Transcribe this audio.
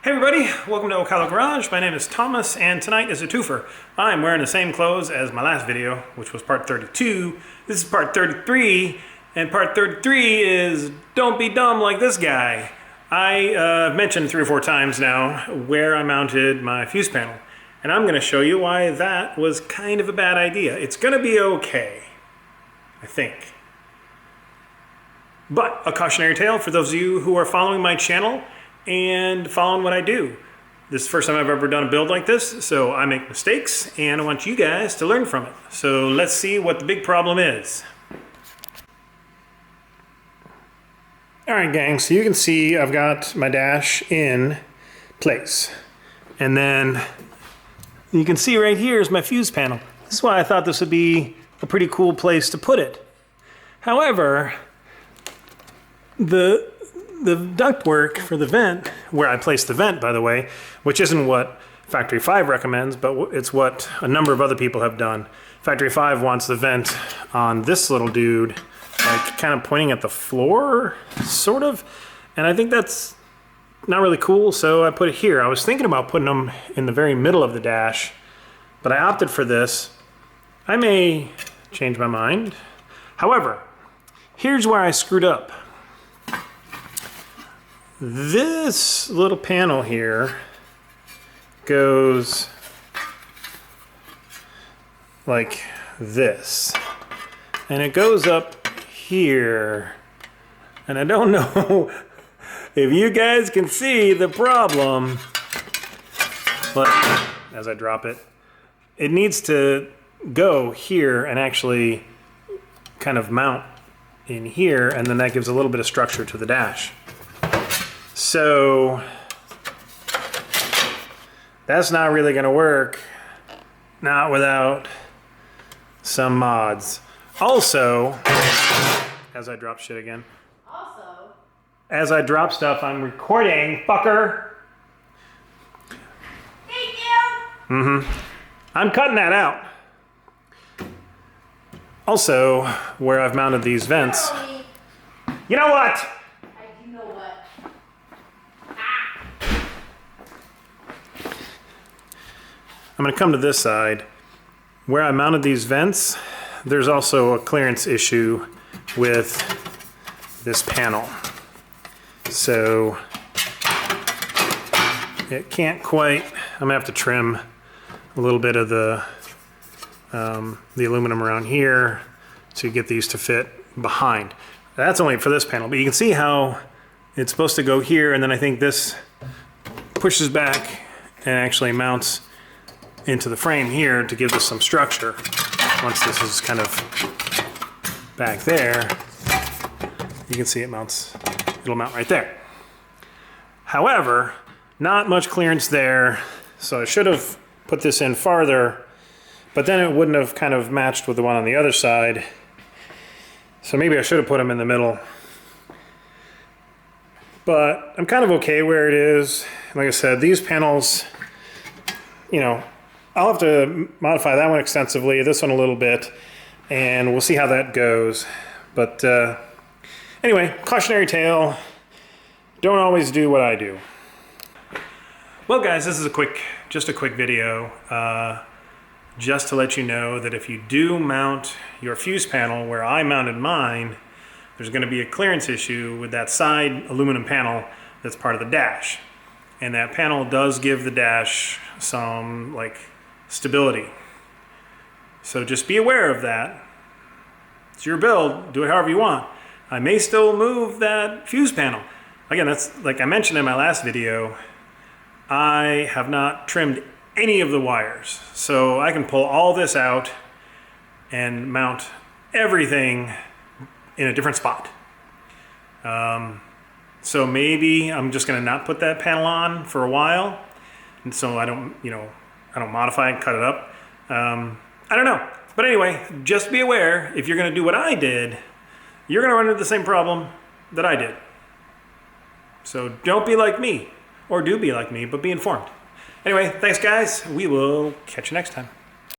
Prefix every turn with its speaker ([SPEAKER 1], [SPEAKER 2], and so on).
[SPEAKER 1] Hey everybody, welcome to Ocala Garage. My name is Thomas and tonight is a twofer. I'm wearing the same clothes as my last video, which was part 32. This is part 33, and part 33 is don't be dumb like this guy. I mentioned 3 or 4 times now where I mounted my fuse panel, and I'm going to show you why that was kind of a bad idea. It's going to be okay, I think. But a cautionary tale for those of you who are following my channel and following what I do. This is the first time I've ever done a build like this, so I make mistakes and I want you guys to learn from it. So let's see what the big problem is. Alright gang, so you can see I've got my dash in place. And then you can see right here is my fuse panel. This is why I thought this would be a pretty cool place to put it. However, the ductwork for the vent, where I placed the vent, by the way, which isn't what Factory 5 recommends, but it's what a number of other people have done. Factory 5 wants the vent on this little dude, like kind of pointing at the floor, sort of. And I think that's not really cool, so I put it here. I was thinking about putting them in the very middle of the dash, but I opted for this. I may change my mind. However, here's where I screwed up. This little panel here goes like this, and it goes up here, and I don't know if you guys can see the problem, but as I drop it, it needs to go here and actually kind of mount in here, and then that gives a little bit of structure to the dash. So that's not really going to work, not without some mods. Also, as I drop shit again. As I drop stuff, I'm recording, fucker. Thank you. I'm cutting that out. Also, where I've mounted these vents. You know what? I'm going to come to this side. Where I mounted these vents, there's also a clearance issue with this panel. So it can't quite, I'm going to have to trim a little bit of the aluminum around here to get these to fit behind. That's only for this panel, but you can see how it's supposed to go here, and then I think this pushes back and actually mounts into the frame here to give this some structure. Once this is kind of back there, you can see it mounts, it'll mount right there. However, not much clearance there, so I should have put this in farther, but then it wouldn't have kind of matched with the one on the other side. So maybe I should have put them in the middle. But I'm kind of okay where it is. Like I said, these panels, you know, I'll have to modify that one extensively, this one a little bit, and we'll see how that goes. But anyway, cautionary tale, don't always do what I do. Well guys, this is just a quick video, just to let you know that if you do mount your fuse panel where I mounted mine, there's going to be a clearance issue with that side aluminum panel that's part of the dash. And that panel does give the dash some like stability. So just be aware of that. It's your build, do it however you want. I may still move that fuse panel. Again, that's like I mentioned in my last video, I have not trimmed any of the wires. So I can pull all this out and mount everything in a different spot. So maybe I'm just gonna not put that panel on for a while, and so I don't, I don't modify and cut it up. I don't know. But anyway, just be aware, if you're gonna do what I did, you're gonna run into the same problem that I did. So don't be like me, or do be like me, but be informed. Anyway, thanks guys. We will catch you next time.